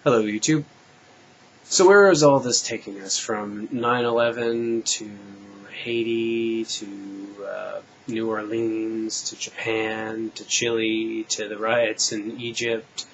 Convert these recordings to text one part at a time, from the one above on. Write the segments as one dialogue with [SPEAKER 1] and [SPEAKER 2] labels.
[SPEAKER 1] Hello, YouTube. So where is all this taking us? From 9/11 to Haiti to New Orleans to Japan to Chile to the riots in Egypt,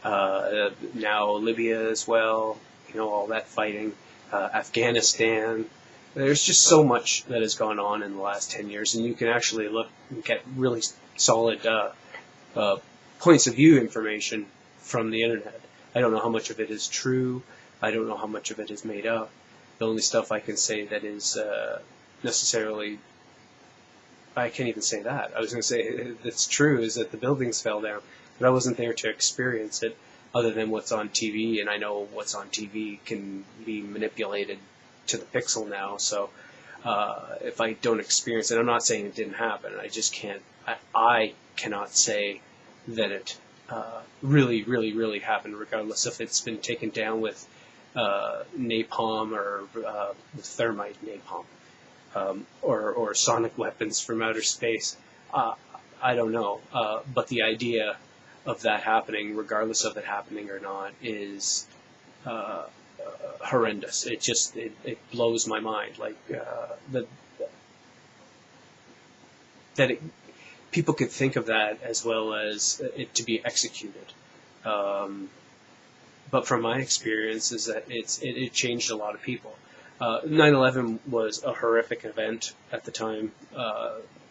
[SPEAKER 1] now Libya as well, all that fighting, Afghanistan. There's just so much that has gone on in the last 10 years, and you can actually look and get really solid uh, points of view information from the internet. I don't know how much of it is true. I don't know how much of it is made up. The only stuff I can say that is necessarily, I can't even say that. I was going to say that's true is that the buildings fell down, but I wasn't there to experience it other than what's on TV, and I know what's on TV can be manipulated to the pixel now. So if I don't experience it, I'm not saying it didn't happen. I just can't, I cannot say that it really, really, really happened, regardless if it's been taken down with napalm or with thermite napalm, or sonic weapons from outer space. I don't know, but the idea of that happening, regardless of it happening or not, is horrendous. It blows my mind. Like that people could think of that as well as it to be executed. But from my experience is that it changed a lot of people. 9/11 was a horrific event at the time,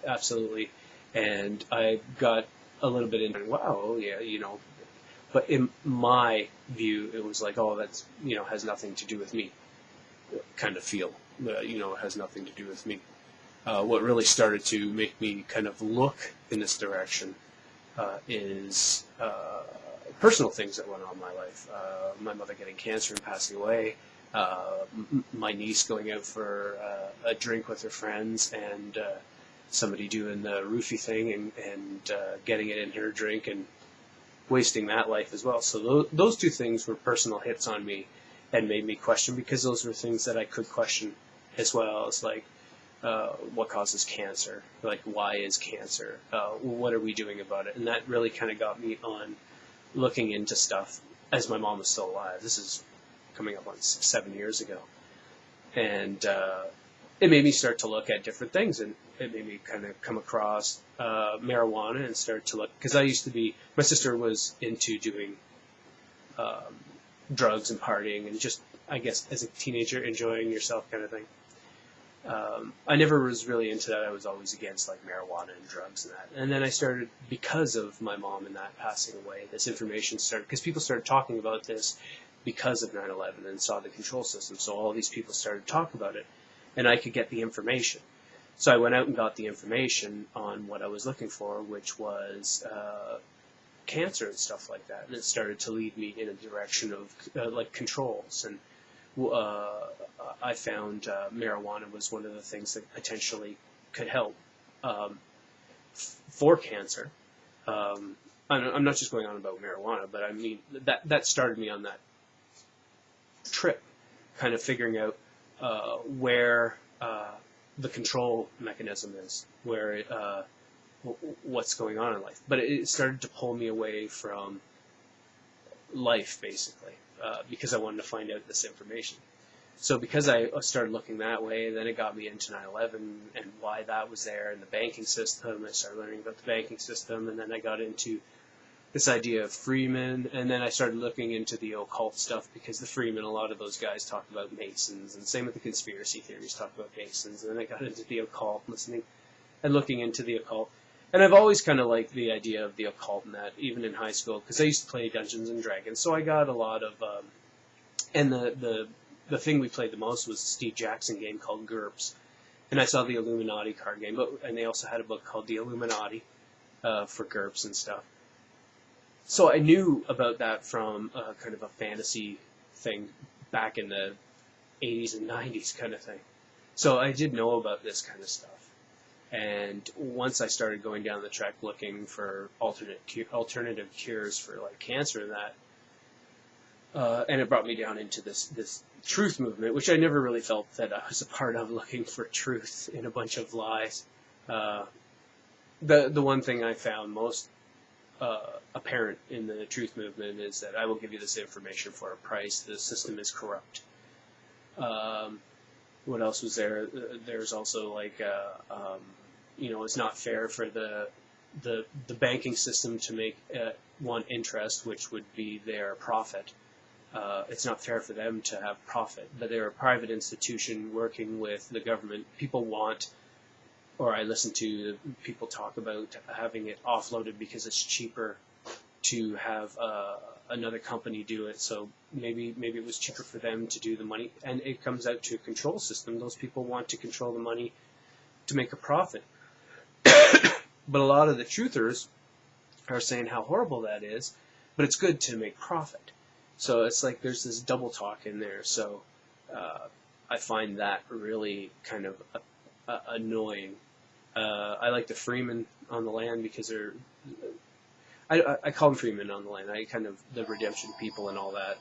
[SPEAKER 1] absolutely, and I got a little bit into, wow, oh yeah, but in my view, it was like, oh, that's, has nothing to do with me, kind of feel, it has nothing to do with me. What really started to make me kind of look in this direction is personal things that went on in my life. My mother getting cancer and passing away, my niece going out for a drink with her friends, and somebody doing the roofie thing and getting it in her drink and wasting that life as well. So those two things were personal hits on me and made me question, because those were things that I could question as well. As like, what causes cancer? Like, why is cancer? What are we doing about it? And that really kind of got me on looking into stuff as my mom was still alive. This is coming up on 7 years ago. And it made me start to look at different things, and it made me kind of come across marijuana and start to look, because my sister was into doing drugs and partying and just, I guess, as a teenager, enjoying yourself kind of thing. I never was really into that. I was always against like marijuana and drugs and that. And then I started, because of my mom and that passing away, this information started, because people started talking about this because of 9/11 and saw the control system. So all these people started to talk about it, and I could get the information. So I went out and got the information on what I was looking for, which was cancer and stuff like that. And it started to lead me in a direction of like controls. And I found marijuana was one of the things that potentially could help for cancer. I'm not just going on about marijuana, but I mean that started me on that trip, kind of figuring out where the control mechanism is, where what's going on in life. But it started to pull me away from life, basically, because I wanted to find out this information. So because I started looking that way, then it got me into 9/11 and why that was there, and the banking system. I started learning about the banking system, and then I got into this idea of Freeman, and then I started looking into the occult stuff, because the Freeman, a lot of those guys talked about Masons, and same with the conspiracy theories, talked about Masons, and then I got into the occult, listening and looking into the occult. And I've always kind of liked the idea of the occult and that, even in high school, because I used to play Dungeons and Dragons, so I got a lot of, and the thing we played the most was a Steve Jackson game called GURPS, and I saw the Illuminati card game, and they also had a book called The Illuminati for GURPS and stuff. So I knew about that from kind of a fantasy thing back in the 80s and 90s kind of thing. So I did know about this kind of stuff. And once I started going down the track looking for alternative cures for like cancer and that, and it brought me down into this truth movement, which I never really felt that I was a part of, looking for truth in a bunch of lies. The one thing I found most apparent in the truth movement is that I will give you this information for a price. The system is corrupt. What else was there? There's also like, it's not fair for the banking system to make one interest, which would be their profit. It's not fair for them to have profit, but they're a private institution working with the government. People want, or I listen to people talk about having it offloaded because it's cheaper to have another company do it. So maybe it was cheaper for them to do the money, and it comes out to a control system. Those people want to control the money to make a profit. But a lot of the truthers are saying how horrible that is, but it's good to make profit. So it's like there's this double talk in there. So I find that really kind of annoying. I like the freemen on the land because I call them freemen on the land. I kind of the redemption people and all that.